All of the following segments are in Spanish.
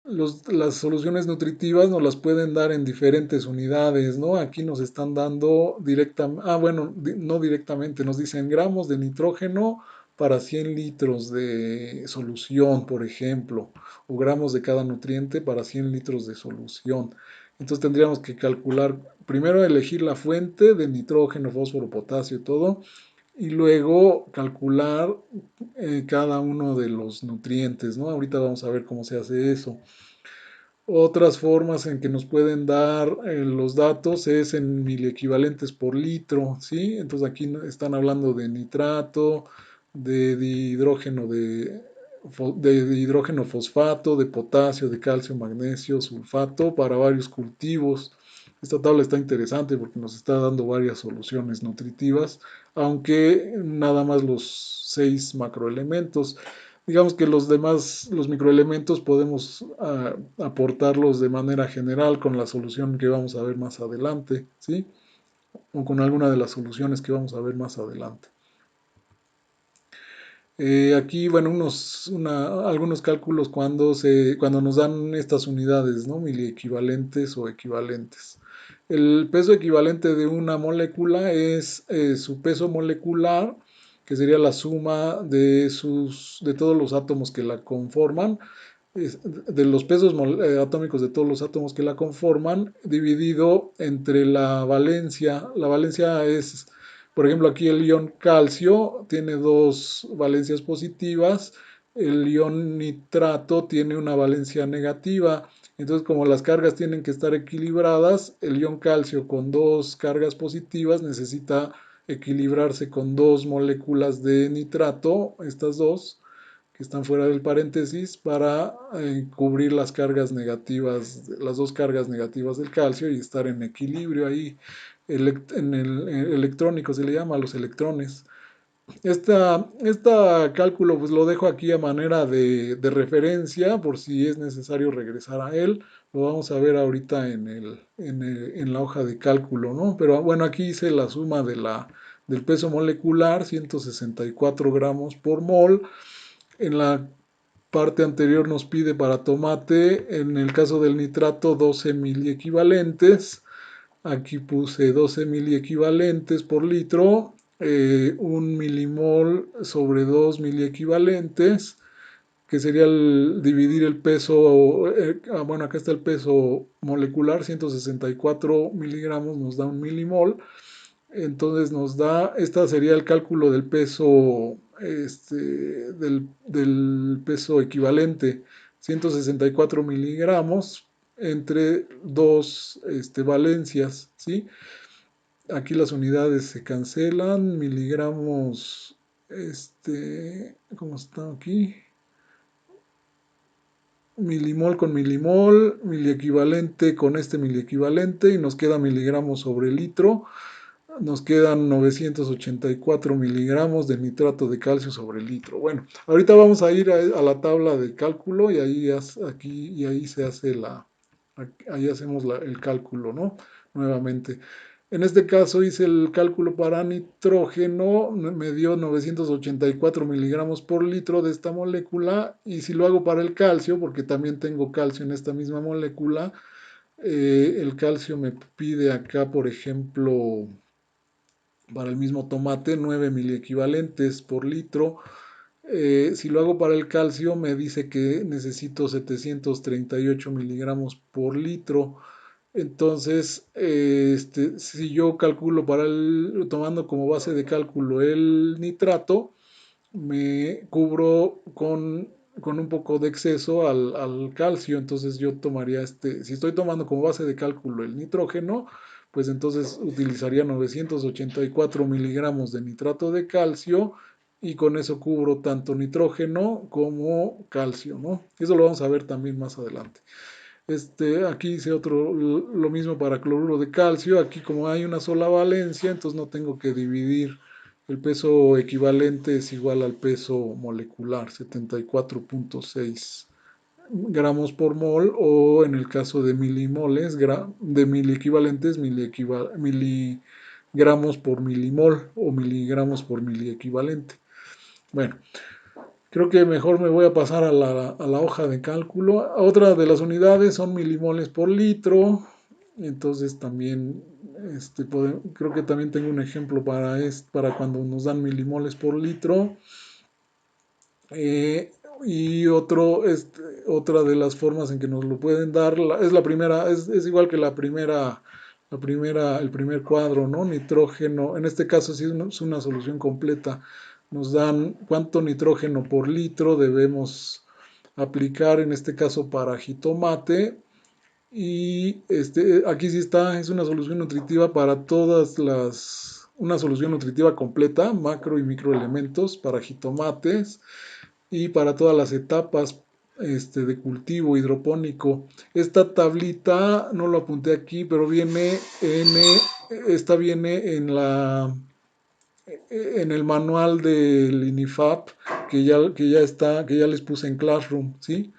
las soluciones nutritivas nos las pueden dar en diferentes unidades, ¿no? Aquí nos están dando directamente, bueno, no directamente, nos dicen gramos de nitrógeno para 100 litros de solución, por ejemplo, o gramos de cada nutriente para 100 litros de solución. Entonces tendríamos que calcular, primero elegir la fuente de nitrógeno, fósforo, potasio y todo, y luego calcular cada uno de los nutrientes, ¿no? Ahorita vamos a ver cómo se hace eso. Otras formas en que nos pueden dar los datos es en miliequivalentes por litro, ¿sí? Entonces aquí están hablando de nitrato, de dihidrógeno, de hidrógeno fosfato, de potasio, de calcio, magnesio, sulfato para varios cultivos. Esta tabla está interesante porque nos está dando varias soluciones nutritivas, aunque nada más los 6 macroelementos. Digamos que los demás, los microelementos, podemos aportarlos de manera general con la solución que vamos a ver más adelante, ¿sí? O con alguna de las soluciones que vamos a ver más adelante. Aquí, bueno, algunos cálculos cuando nos dan estas unidades, ¿no? Miliequivalentes o equivalentes. El peso equivalente de una molécula es su peso molecular, que sería la suma de todos los átomos que la conforman, de los pesos atómicos de todos los átomos que la conforman, dividido entre la valencia. La valencia es, por ejemplo, aquí el ion calcio tiene dos valencias positivas, el ion nitrato tiene una valencia negativa. Entonces, como las cargas tienen que estar equilibradas, el ion calcio con dos cargas positivas necesita equilibrarse con dos moléculas de nitrato, estas dos que están fuera del paréntesis, para cubrir las cargas negativas, las dos cargas negativas del calcio, y estar en equilibrio ahí. En el electrónico se le llama a los electrones. Esta cálculo pues lo dejo aquí a manera de referencia por si es necesario regresar a él. Lo vamos a ver ahorita en la hoja de cálculo, ¿no? Pero bueno, aquí hice la suma del peso molecular, 164 gramos por mol. En la parte anterior nos pide para tomate, en el caso del nitrato, 12 miliequivalentes. Aquí puse 12 miliequivalentes por litro, 1 milimol sobre 2 miliequivalentes, que sería dividir el peso, bueno, acá está el peso molecular, 164 miligramos nos da 1 milimol. Entonces nos da, esta sería el cálculo del peso, del peso equivalente, 164 miligramos entre dos valencias, ¿sí? Aquí las unidades se cancelan, miligramos, ¿cómo está aquí? Milimol con milimol, miliequivalente con miliequivalente, y nos queda miligramos sobre litro. Nos quedan 984 miligramos de nitrato de calcio sobre litro. Bueno, ahorita vamos a ir a la tabla de cálculo, y ahí se hace ahí hacemos el cálculo, ¿no? Nuevamente. En este caso hice el cálculo para nitrógeno, me dio 984 miligramos por litro de esta molécula, y si lo hago para el calcio, porque también tengo calcio en esta misma molécula, el calcio me pide acá, por ejemplo, para el mismo tomate, 9 miliequivalentes por litro. Si lo hago para el calcio, me dice que necesito 738 miligramos por litro. Entonces, si yo calculo tomando como base de cálculo el nitrato, me cubro con un poco de exceso al calcio. Entonces yo tomaría si estoy tomando como base de cálculo el nitrógeno, pues entonces utilizaría 984 miligramos de nitrato de calcio, y con eso cubro tanto nitrógeno como calcio, ¿no? Eso lo vamos a ver también más adelante. Aquí hice lo mismo para cloruro de calcio. Aquí, como hay una sola valencia, entonces no tengo que dividir. El peso equivalente es igual al peso molecular, 74.6 gramos por mol, o en el caso de milimoles, de miliequivalentes, miligramos por milimol o miligramos por miliequivalente. Bueno, Creo que mejor me voy a pasar a la hoja de cálculo. Otra de las unidades son milimoles por litro. Entonces también, creo que también tengo un ejemplo para cuando nos dan milimoles por litro. Eh, y otra de las formas en que nos lo pueden dar, es la primera, es igual que el primer cuadro, ¿no? Nitrógeno, en este caso sí es una solución completa. Nos dan cuánto nitrógeno por litro debemos aplicar, en este caso para jitomate. Y aquí sí está, es una solución nutritiva para una solución nutritiva completa, macro y microelementos para jitomates y para todas las etapas de cultivo hidropónico. Esta tablita no lo apunté aquí, pero esta viene en el manual del INIFAP que ya les puse en Classroom, ¿sí?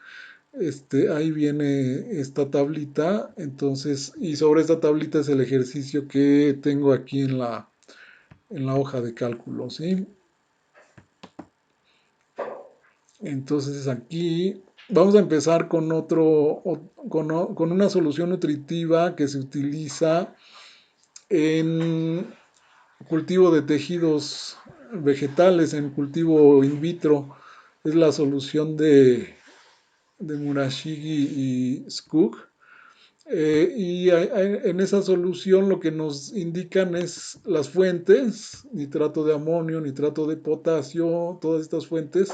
Ahí viene esta tablita, entonces, y sobre esta tablita es el ejercicio que tengo aquí en la hoja de cálculo, ¿sí? Entonces aquí vamos a empezar con con una solución nutritiva que se utiliza en cultivo de tejidos vegetales, en cultivo in vitro. Es la solución de Murashige y Skoog. En esa solución lo que nos indican es las fuentes, nitrato de amonio, nitrato de potasio, todas estas fuentes,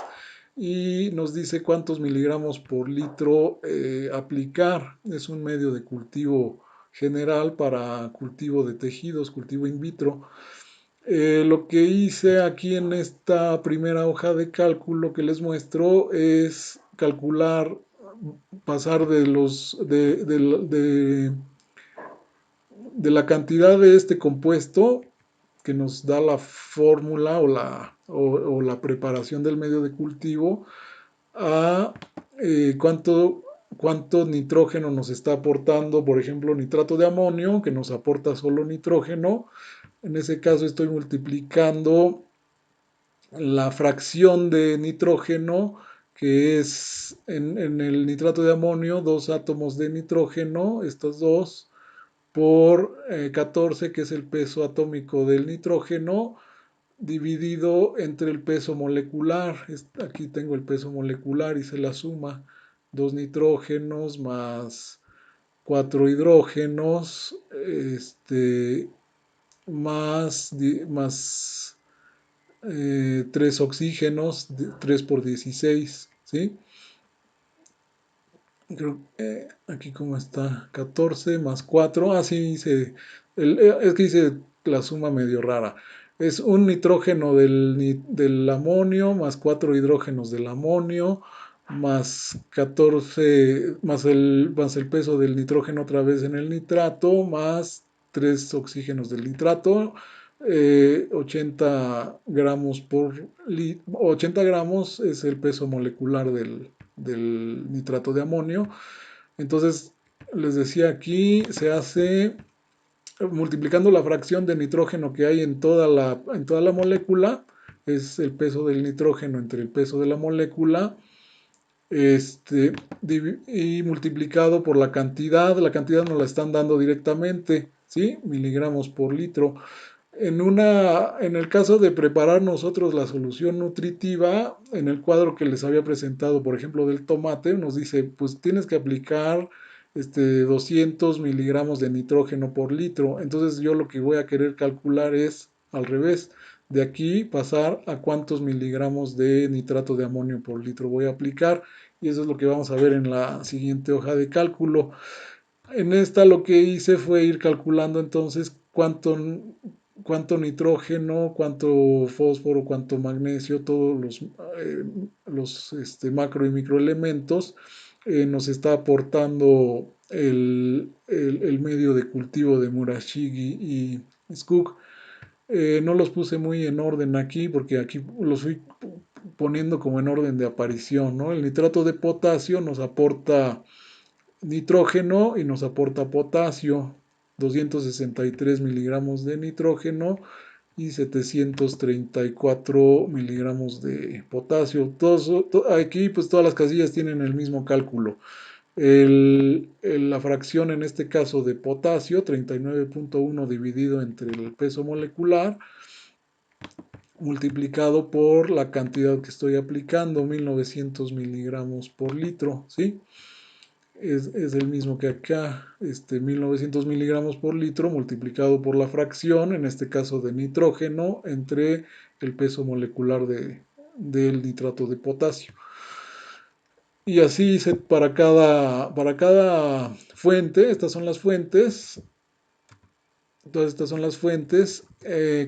y nos dice cuántos miligramos por litro aplicar. Es un medio de cultivo general para cultivo de tejidos, cultivo in vitro. Lo que hice aquí en esta primera hoja de cálculo que les muestro es calcular, pasar de la cantidad de este compuesto que nos da la fórmula o la preparación del medio de cultivo a cuánto nitrógeno nos está aportando, por ejemplo, nitrato de amonio, que nos aporta solo nitrógeno. En ese caso estoy multiplicando la fracción de nitrógeno, que es en el nitrato de amonio, 2 átomos de nitrógeno, estos dos, por 14, que es el peso atómico del nitrógeno, dividido entre el peso molecular. Aquí tengo el peso molecular y se la suma. 2 nitrógenos más 4 hidrógenos, más 3 oxígenos, 3 por 16, ¿sí? Creo, aquí como está, 14 más 4, sí, es que hice la suma medio rara. Es un nitrógeno del amonio, más 4 hidrógenos del amonio, más 14, más el peso del nitrógeno otra vez en el nitrato, más 3 oxígenos del nitrato, 80 gramos 80 gramos es el peso molecular del nitrato de amonio. Entonces, les decía, aquí se hace multiplicando la fracción de nitrógeno que hay en toda la molécula, es el peso del nitrógeno entre el peso de la molécula, y multiplicado por la cantidad nos la están dando directamente, ¿sí? Miligramos por litro. En el caso de preparar nosotros la solución nutritiva, en el cuadro que les había presentado, por ejemplo, del tomate, nos dice, pues tienes que aplicar 200 miligramos de nitrógeno por litro. Entonces yo lo que voy a querer calcular es al revés. De aquí pasar a cuántos miligramos de nitrato de amonio por litro voy a aplicar. Y eso es lo que vamos a ver en la siguiente hoja de cálculo. En esta lo que hice fue ir calculando entonces cuánto nitrógeno, cuánto fósforo, cuánto magnesio, todos los macro y microelementos nos está aportando el medio de cultivo de Murashige y Skoog. No los puse muy en orden aquí porque aquí los fui poniendo como en orden de aparición, ¿no? El nitrato de potasio nos aporta nitrógeno y nos aporta potasio, 263 miligramos de nitrógeno y 734 miligramos de potasio. Aquí pues todas las casillas tienen el mismo cálculo. La fracción en este caso de potasio, 39.1 dividido entre el peso molecular, multiplicado por la cantidad que estoy aplicando, 1900 miligramos por litro, ¿sí? Es el mismo que acá, 1900 miligramos por litro multiplicado por la fracción, en este caso de nitrógeno, entre el peso molecular del nitrato de potasio. Y así hice para cada fuente. Estas son las fuentes. Todas estas son las fuentes.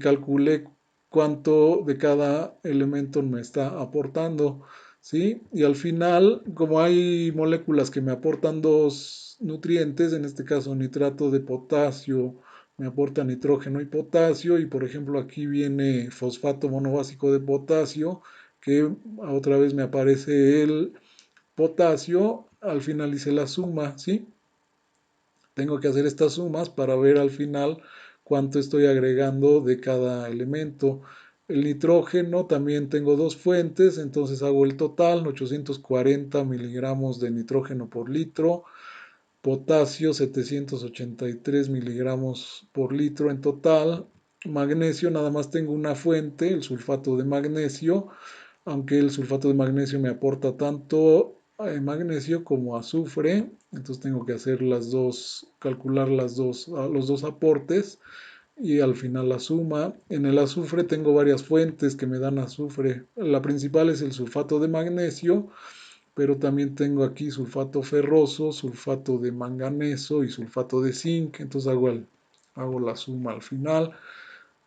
Calculé cuánto de cada elemento me está aportando, ¿sí? Y al final, como hay moléculas que me aportan dos nutrientes, en este caso nitrato de potasio me aporta nitrógeno y potasio, y por ejemplo aquí viene fosfato monobásico de potasio, que otra vez me aparece el potasio, al final hice la suma, ¿sí? Tengo que hacer estas sumas para ver al final cuánto estoy agregando de cada elemento. El nitrógeno también tengo dos fuentes, entonces hago el total, 840 miligramos de nitrógeno por litro, potasio 783 miligramos por litro en total, magnesio nada más tengo una fuente, el sulfato de magnesio, aunque el sulfato de magnesio me aporta tanto magnesio como azufre, entonces tengo que hacer las dos, calcular los dos aportes y al final la suma. En el azufre tengo varias fuentes que me dan azufre. La principal es el sulfato de magnesio, pero también tengo aquí sulfato ferroso, sulfato de manganeso y sulfato de zinc, entonces hago la suma al final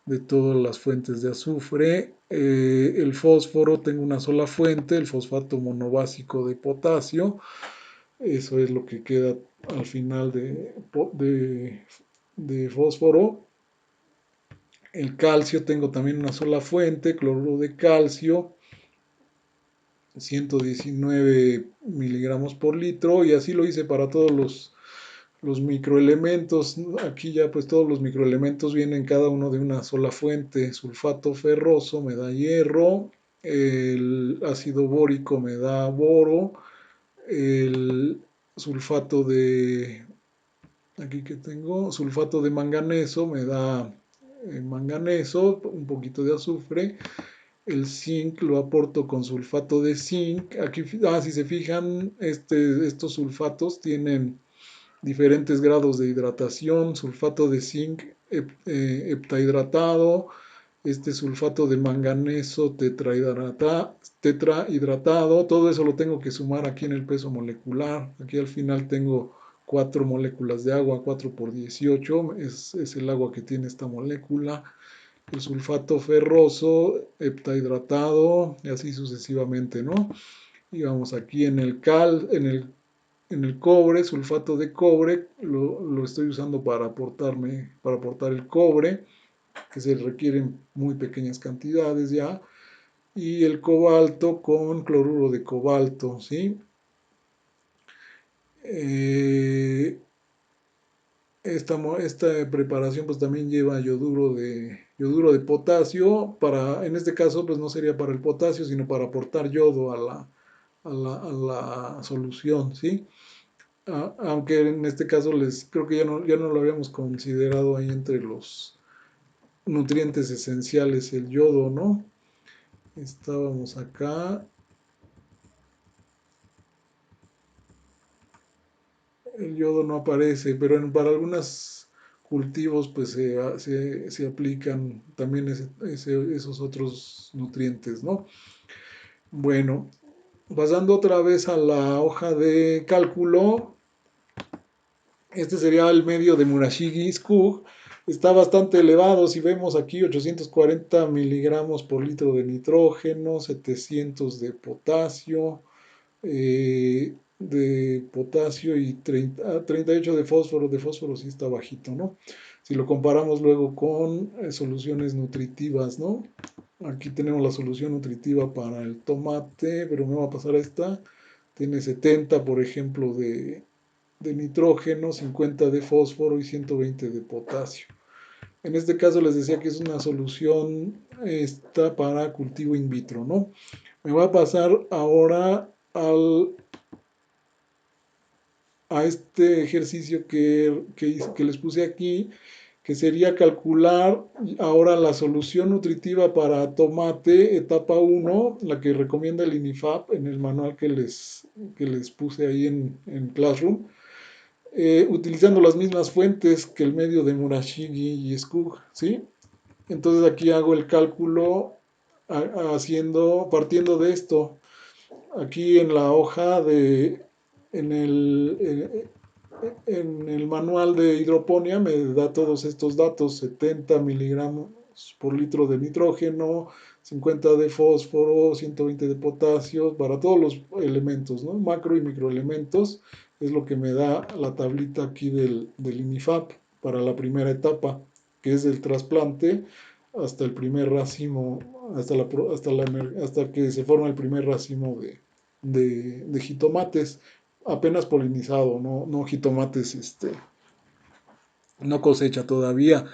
de todas las fuentes de azufre. El fósforo, tengo una sola fuente, el fosfato monobásico de potasio. Eso es lo que queda al final de fósforo. El calcio, tengo también una sola fuente, cloruro de calcio, 119 miligramos por litro, y así lo hice para todos los microelementos. Aquí ya pues todos los microelementos vienen cada uno de una sola fuente. Sulfato ferroso me da hierro, el ácido bórico me da boro, el sulfato de, aquí que tengo, sulfato de manganeso me da manganeso, un poquito de azufre. El zinc lo aporto con sulfato de zinc. Aquí, si se fijan, estos sulfatos tienen diferentes grados de hidratación, sulfato de zinc heptahidratado, sulfato de manganeso tetrahidratado, todo eso lo tengo que sumar aquí en el peso molecular. Aquí al final tengo 4 moléculas de agua, 4 por 18, es el agua que tiene esta molécula. El sulfato ferroso heptahidratado y así sucesivamente, ¿no? Y vamos aquí en el cobre, sulfato de cobre, lo estoy usando para aportar el cobre, que se requieren muy pequeñas cantidades ya, y el cobalto con cloruro de cobalto, ¿sí? Eh, esta preparación pues también lleva yoduro de potasio, en este caso pues no sería para el potasio, sino para aportar yodo a la solución, ¿sí? Aunque en este caso creo que ya no lo habíamos considerado ahí entre los nutrientes esenciales, el yodo, ¿no? Estábamos acá, el yodo no aparece, pero para algunos cultivos pues se aplican también esos otros nutrientes, ¿no? Bueno, pasando otra vez a la hoja de cálculo, este sería el medio de Murashige-Skugg. Está bastante elevado. Si vemos aquí, 840 miligramos por litro de nitrógeno, 700 de potasio y 38 de fósforo. De fósforo sí está bajito, ¿no? Si lo comparamos luego con soluciones nutritivas, ¿no? Aquí tenemos la solución nutritiva para el tomate, pero me va a pasar a esta. Tiene 70, por ejemplo, de nitrógeno, 50 de fósforo y 120 de potasio. En este caso les decía que es una solución esta para cultivo in vitro, ¿no? Me voy a pasar ahora a este ejercicio que les puse aquí, que sería calcular ahora la solución nutritiva para tomate, etapa uno, la que recomienda el INIFAP en el manual que les puse ahí en Classroom, utilizando las mismas fuentes que el medio de Murashige y Skug, ¿sí? Entonces aquí hago el cálculo partiendo de esto. Aquí en la hoja en el manual de hidroponía me da todos estos datos: 70 miligramos por litro de nitrógeno, 50 de fósforo, 120 de potasio, para todos los elementos, ¿no? Macro y microelementos, es lo que me da la tablita aquí del INIFAP para la primera etapa, que es del trasplante hasta el primer racimo, hasta que se forma el primer racimo de jitomates, apenas polinizado, no jitomates, no cosecha todavía.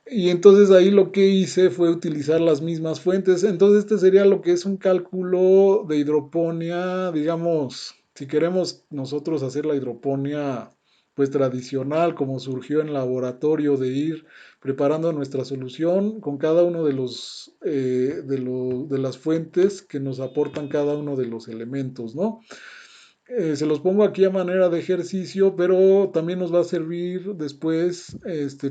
Y entonces ahí lo que hice fue utilizar las mismas fuentes. Entonces este sería lo que es un cálculo de hidroponía, digamos, si queremos nosotros hacer la hidroponía pues tradicional, como surgió en laboratorio, de ir preparando nuestra solución con cada uno de las fuentes que nos aportan cada uno de los elementos, ¿no? Se los pongo aquí a manera de ejercicio, pero también nos va a servir después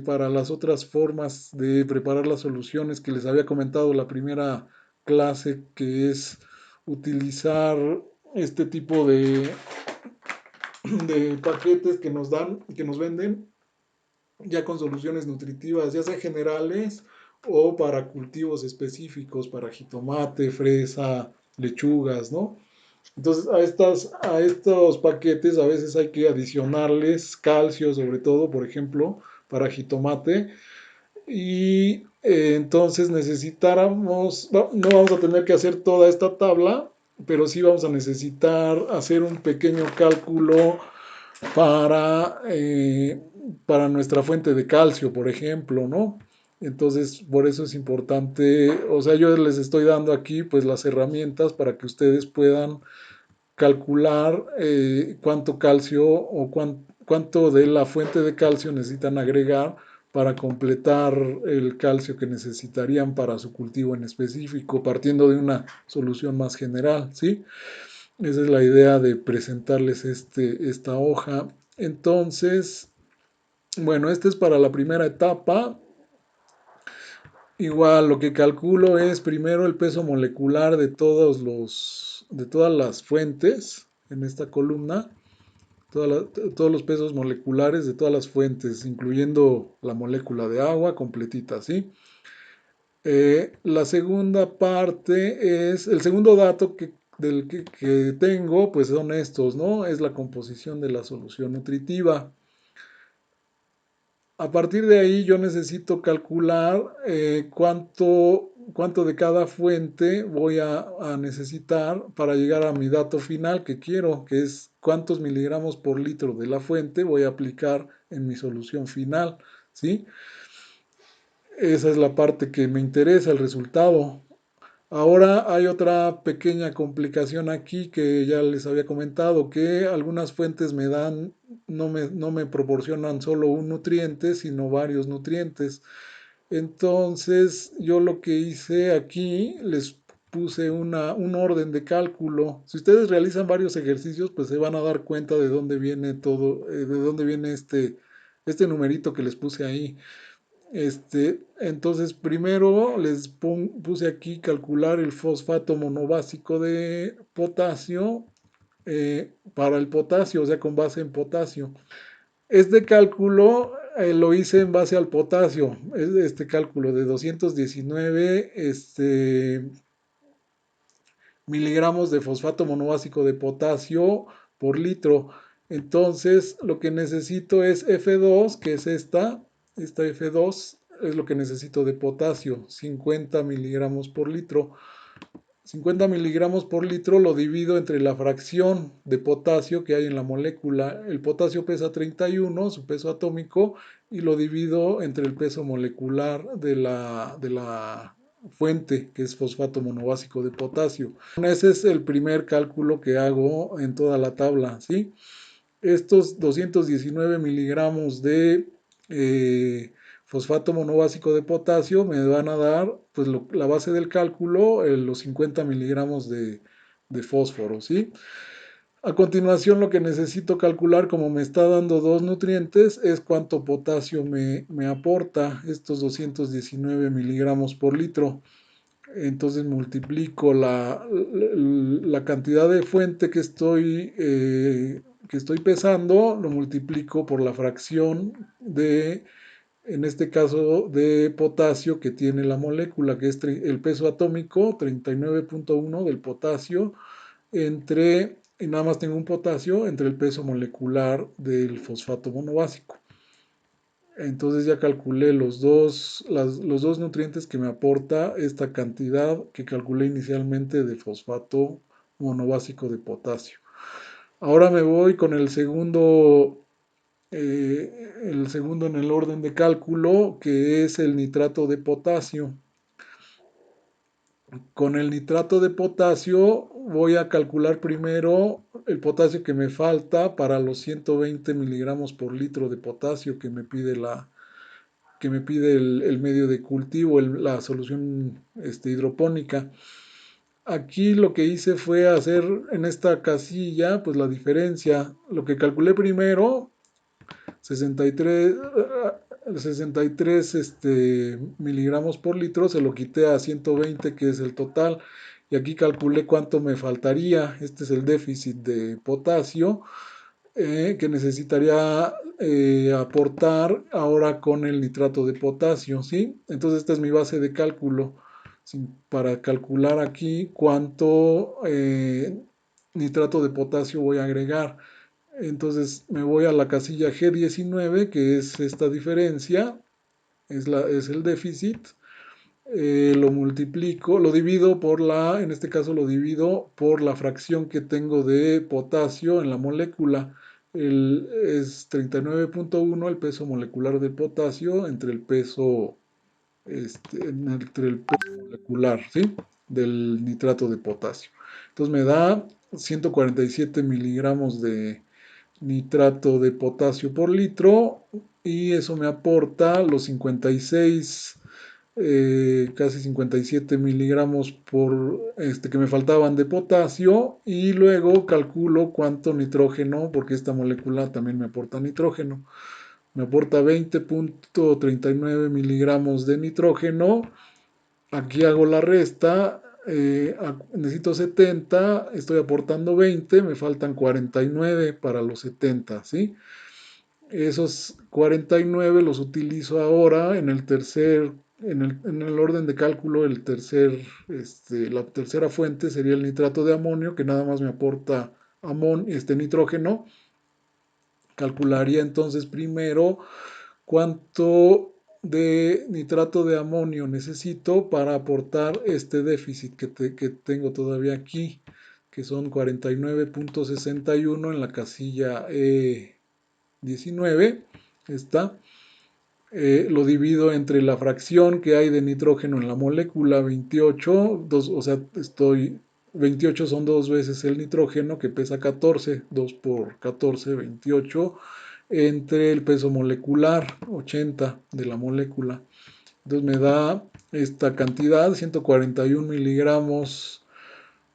para las otras formas de preparar las soluciones que les había comentado la primera clase, que es utilizar este tipo de paquetes que nos dan, que nos venden ya con soluciones nutritivas, ya sea generales o para cultivos específicos, para jitomate, fresa, lechugas, ¿no? Entonces a estos paquetes a veces hay que adicionarles calcio, sobre todo, por ejemplo, para jitomate. Y entonces necesitáramos, no vamos a tener que hacer toda esta tabla, pero sí vamos a necesitar hacer un pequeño cálculo para, eh, para nuestra fuente de calcio, por ejemplo, ¿no? Entonces, por eso es importante, o sea, yo les estoy dando aquí pues las herramientas para que ustedes puedan calcular cuánto calcio o cuánto de la fuente de calcio necesitan agregar para completar el calcio que necesitarían para su cultivo en específico, partiendo de una solución más general, ¿sí? Esa es la idea de presentarles esta hoja. Entonces, bueno, este es para la primera etapa. Igual, lo que calculo es primero el peso molecular de todas las fuentes en esta columna, todos los pesos moleculares de todas las fuentes, incluyendo la molécula de agua completita, ¿sí? La segunda parte es, el segundo dato que tengo, pues son estos, ¿no? Es la composición de la solución nutritiva. A partir de ahí yo necesito calcular cuánto de cada fuente voy a necesitar para llegar a mi dato final que quiero, que es cuántos miligramos por litro de la fuente voy a aplicar en mi solución final, ¿sí? Esa es la parte que me interesa, el resultado. Ahora hay otra pequeña complicación aquí que ya les había comentado, que algunas fuentes no me proporcionan solo un nutriente, sino varios nutrientes. Entonces yo lo que hice aquí, les puse un orden de cálculo. Si ustedes realizan varios ejercicios, pues se van a dar cuenta de dónde viene todo, de dónde viene este numerito que les puse ahí. Entonces primero puse aquí calcular el fosfato monobásico de potasio para el potasio, o sea, con base en potasio. Este cálculo lo hice en base al potasio, es este cálculo de 219 miligramos de fosfato monobásico de potasio por litro. Entonces, lo que necesito es F2, que es esta F2 es lo que necesito de potasio, 50 miligramos por litro. 50 miligramos por litro lo divido entre la fracción de potasio que hay en la molécula. El potasio pesa 31, su peso atómico, y lo divido entre el peso molecular de la fuente, que es fosfato monobásico de potasio. Ese es el primer cálculo que hago en toda la tabla, ¿sí? Estos 219 miligramos de fosfato monobásico de potasio me van a dar, pues, la base del cálculo, los 50 miligramos de fósforo, ¿sí? A continuación, lo que necesito calcular, como me está dando dos nutrientes, es cuánto potasio me aporta estos 219 miligramos por litro. Entonces multiplico la cantidad de fuente que estoy pesando, lo multiplico por la fracción en este caso, de potasio que tiene la molécula, que es el peso atómico, 39.1 del potasio, y nada más tengo un potasio, entre el peso molecular del fosfato monobásico. Entonces ya calculé los dos nutrientes que me aporta esta cantidad que calculé inicialmente de fosfato monobásico de potasio. Ahora me voy con el segundo en el orden de cálculo, que es el nitrato de potasio. Con el nitrato de potasio voy a calcular primero el potasio que me falta para los 120 miligramos por litro de potasio que me pide el medio de cultivo, la solución hidropónica. Aquí lo que hice fue hacer en esta casilla, pues, la diferencia. Lo que calculé primero, 63, 63 miligramos por litro, se lo quité a 120, que es el total. Y aquí calculé cuánto me faltaría. Este es el déficit de potasio que necesitaría aportar ahora con el nitrato de potasio, ¿sí? Entonces esta es mi base de cálculo, ¿sí? Para calcular aquí cuánto nitrato de potasio voy a agregar. Entonces me voy a la casilla G19, que es esta diferencia, es el déficit. Lo multiplico, lo divido en este caso lo divido por la fracción que tengo de potasio en la molécula. Es 39.1 el peso molecular de potasio entre el peso molecular, ¿sí? Del nitrato de potasio. Entonces me da 147 miligramos de nitrato de potasio por litro, y eso me aporta los 56, casi 57 miligramos que me faltaban de potasio, y luego calculo cuánto nitrógeno, porque esta molécula también me aporta nitrógeno. Me aporta 20.39 miligramos de nitrógeno. Aquí hago la resta. Necesito 70, estoy aportando 20, me faltan 49 para los 70, ¿sí? Esos 49 los utilizo ahora en el orden de cálculo. La tercera fuente sería el nitrato de amonio, que nada más me aporta nitrógeno. Calcularía entonces primero cuánto de nitrato de amonio necesito para aportar este déficit que tengo todavía aquí, que son 49.61 en la casilla 19. Está. Lo divido entre la fracción que hay de nitrógeno en la molécula, 28, o sea, 28 son dos veces el nitrógeno, que pesa 14, 2 por 14, 28, entre el peso molecular, 80 de la molécula. Entonces me da esta cantidad, 141 miligramos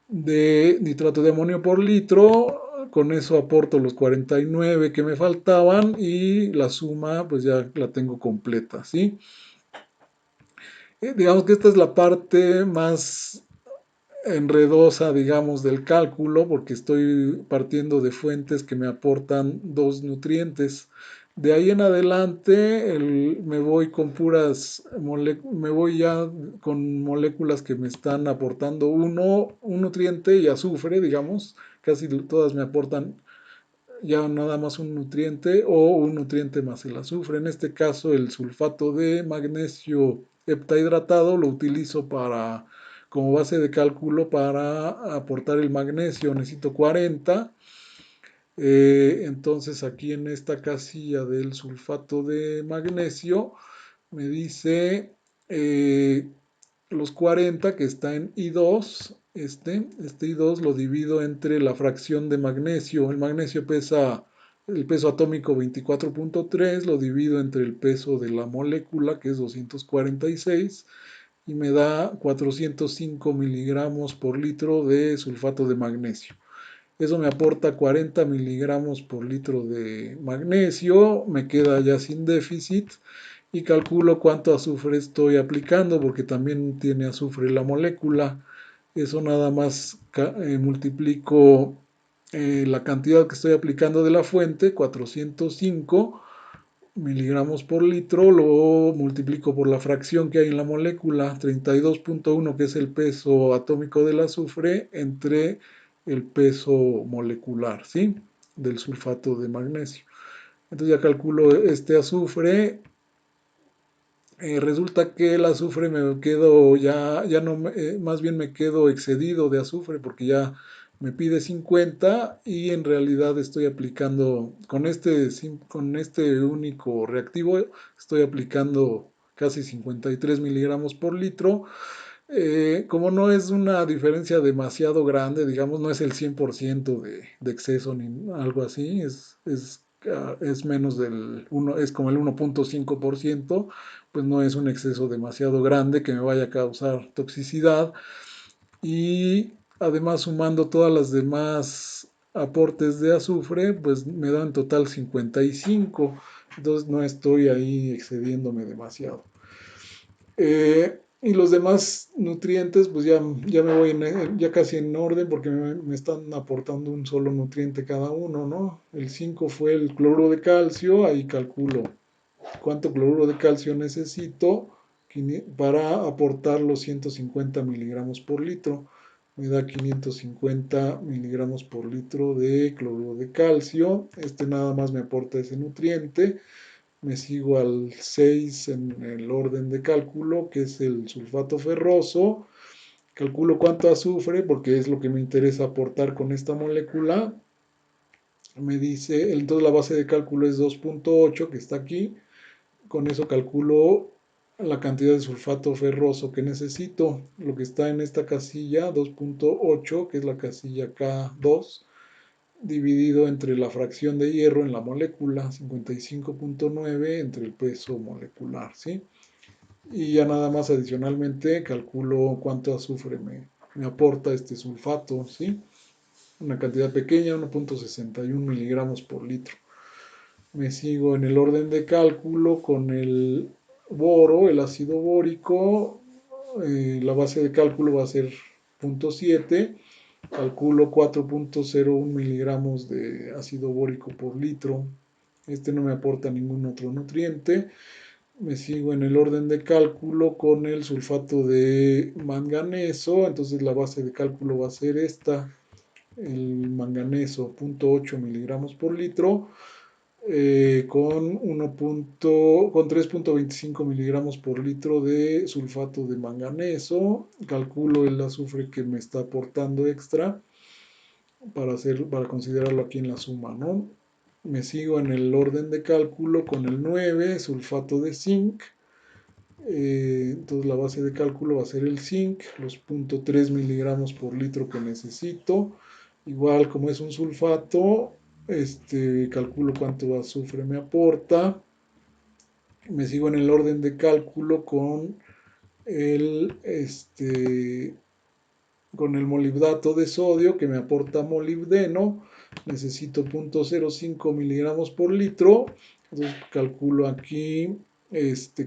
de nitrato de amonio por litro. Con eso aporto los 49 que me faltaban, y la suma pues ya la tengo completa, ¿sí? Digamos que esta es la parte más enredosa, digamos, del cálculo, porque estoy partiendo de fuentes que me aportan dos nutrientes. De ahí en adelante me voy ya con moléculas que me están aportando un nutriente y azufre, digamos. Casi todas me aportan ya nada más un nutriente, o un nutriente más el azufre. En este caso, el sulfato de magnesio heptahidratado lo utilizo para como base de cálculo para aportar el magnesio necesito 40. Entonces aquí en esta casilla del sulfato de magnesio me dice los 40 que está en I2. Este I2 lo divido entre la fracción de magnesio. El magnesio pesa el peso atómico 24.3, lo divido entre el peso de la molécula, que es 246, y me da 405 miligramos por litro de sulfato de magnesio. Eso me aporta 40 miligramos por litro de magnesio, me queda ya sin déficit y calculo cuánto azufre estoy aplicando, porque también tiene azufre la molécula. Eso nada más multiplico la cantidad que estoy aplicando de la fuente, 405 miligramos por litro, lo multiplico por la fracción que hay en la molécula, 32.1, que es el peso atómico del azufre, entre el peso molecular, ¿sí? Del sulfato de magnesio. Entonces ya calculo este azufre. Resulta que el azufre me quedo ya no, más bien me quedo excedido de azufre porque ya me pide 50 y en realidad estoy aplicando con este único reactivo, estoy aplicando casi 53 miligramos por litro. Como no es una diferencia demasiado grande, digamos, no es el 100% de exceso ni algo así, es menos del 1, es como el 1.5%, pues no es un exceso demasiado grande que me vaya a causar toxicidad. Y además sumando todas las demás aportes de azufre, pues me dan total 55, entonces no estoy ahí excediéndome demasiado. Y los demás nutrientes, pues ya me voy ya casi en orden porque me están aportando un solo nutriente cada uno, ¿no? El 5 fue el cloruro de calcio, ahí calculo cuánto cloruro de calcio necesito para aportar los 150 miligramos por litro. Me da 550 miligramos por litro de cloruro de calcio. Este nada más me aporta ese nutriente. Me sigo al 6 en el orden de cálculo, que es el sulfato ferroso. Calculo cuánto azufre, porque es lo que me interesa aportar con esta molécula. Me dice, entonces la base de cálculo es 2.8, que está aquí. Con eso calculo la cantidad de sulfato ferroso que necesito. Lo que está en esta casilla, 2.8, que es la casilla K2, dividido entre la fracción de hierro en la molécula, 55.9, entre el peso molecular, ¿sí? Y ya nada más adicionalmente calculo cuánto azufre me aporta este sulfato, ¿sí? Una cantidad pequeña, 1.61 miligramos por litro. Me sigo en el orden de cálculo con el boro, el ácido bórico. La base de cálculo va a ser 0.7. Calculo 4.01 miligramos de ácido bórico por litro. Este no me aporta ningún otro nutriente. Me sigo en el orden de cálculo con el sulfato de manganeso. Entonces la base de cálculo va a ser esta. El manganeso, 0.8 miligramos por litro. Con 3.25 miligramos por litro de sulfato de manganeso. Calculo el azufre que me está aportando extra para considerarlo aquí en la suma, ¿no? Me sigo en el orden de cálculo con el 9, sulfato de zinc. Entonces la base de cálculo va a ser el zinc, los 0.3 miligramos por litro que necesito. Igual como es un sulfato, calculo cuánto azufre me aporta. Me sigo en el orden de cálculo el, este, con el molibdato de sodio que me aporta molibdeno. Necesito 0.05 miligramos por litro. Entonces calculo aquí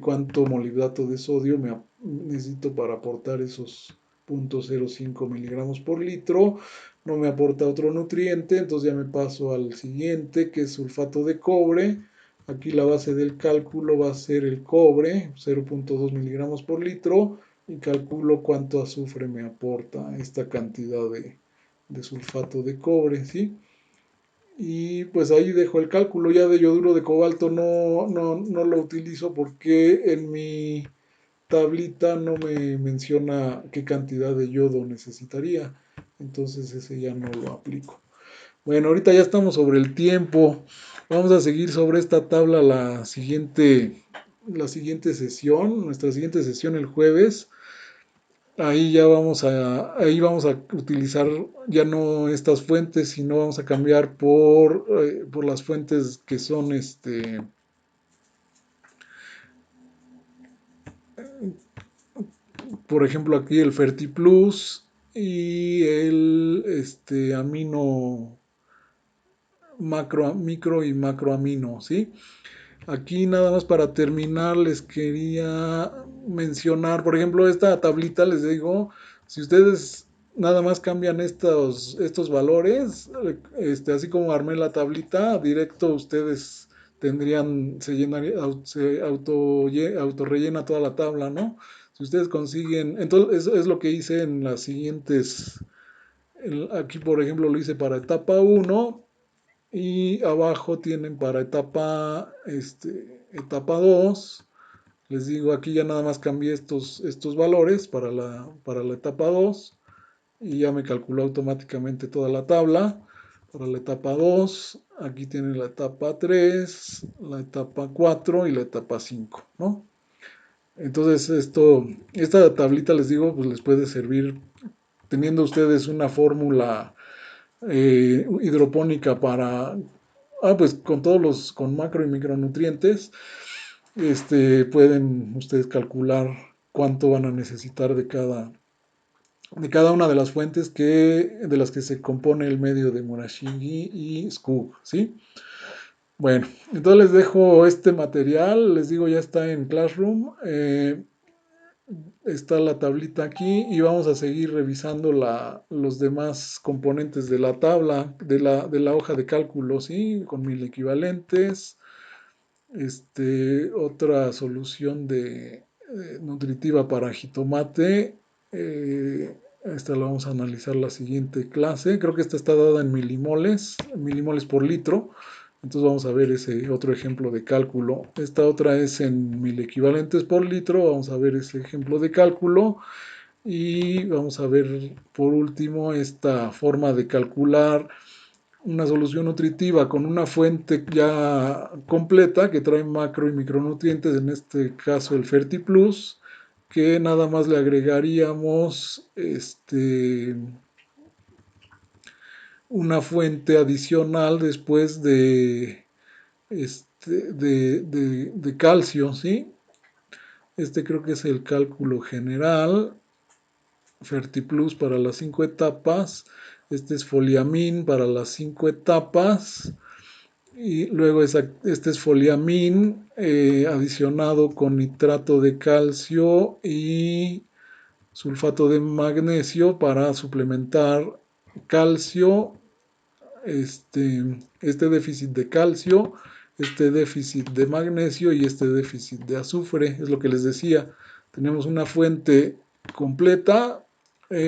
cuánto molibdato de sodio necesito para aportar esos 0.05 miligramos por litro. No me aporta otro nutriente, entonces ya me paso al siguiente, que es sulfato de cobre. Aquí la base del cálculo va a ser el cobre, 0.2 miligramos por litro, y calculo cuánto azufre me aporta esta cantidad de sulfato de cobre, ¿sí? Y pues ahí dejo el cálculo. Ya de yoduro de cobalto no lo utilizo porque en mi tablita no me menciona qué cantidad de yodo necesitaría, entonces ese ya no lo aplico. Bueno, ahorita ya estamos sobre el tiempo. Vamos a seguir sobre esta tabla la siguiente sesión, nuestra siguiente sesión el jueves. Ahí vamos a utilizar ya no estas fuentes, sino vamos a cambiar por las fuentes que son por ejemplo aquí el FertiPlus y el amino micro y macroamino, ¿sí? Aquí nada más para terminar les quería mencionar, por ejemplo, esta tablita les digo, si ustedes nada más cambian estos valores, así como armé la tablita, directo ustedes se llenaría, auto rellena toda la tabla, ¿no? Si ustedes consiguen, entonces eso es lo que hice en las siguientes, aquí por ejemplo lo hice para etapa uno y abajo tienen para etapa 2. Les digo, aquí ya nada más cambié estos valores para la etapa 2 y ya me calculó automáticamente toda la tabla. Para la etapa 2, aquí tienen la etapa 3, la etapa 4 y la etapa 5, ¿no? Entonces esta tablita les digo, pues les puede servir teniendo ustedes una fórmula hidropónica pues con macro y micronutrientes, pueden ustedes calcular cuánto van a necesitar de cada una de las fuentes de las que se compone el medio de Murashigi y Skug, ¿sí? Bueno, entonces les dejo este material, les digo, ya está en Classroom, está la tablita aquí y vamos a seguir revisando los demás componentes de la tabla, de la hoja de cálculo, ¿sí? Con mil equivalentes, otra solución nutritiva para jitomate. Esta la vamos a analizar la siguiente clase. Creo que esta está dada en milimoles por litro. Entonces vamos a ver ese otro ejemplo de cálculo. Esta otra es en mil equivalentes por litro. Vamos a ver ese ejemplo de cálculo. Y vamos a ver por último esta forma de calcular una solución nutritiva con una fuente ya completa que trae macro y micronutrientes, en este caso el FertiPlus, que nada más le agregaríamos una fuente adicional después de calcio, ¿sí? Creo que es el cálculo general, FertiPlus para las 5 etapas, es Foliamin para las 5 etapas, y luego este es Foliamin adicionado con nitrato de calcio y sulfato de magnesio para suplementar calcio, este déficit de calcio, este déficit de magnesio y este déficit de azufre. Es lo que les decía, tenemos una fuente completa,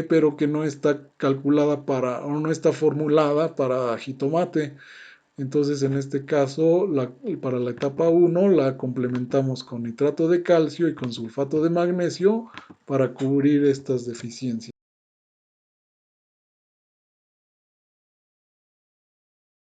pero que no está calculada o no está formulada para jitomate. Entonces, en este caso, para la etapa 1 la complementamos con nitrato de calcio y con sulfato de magnesio para cubrir estas deficiencias.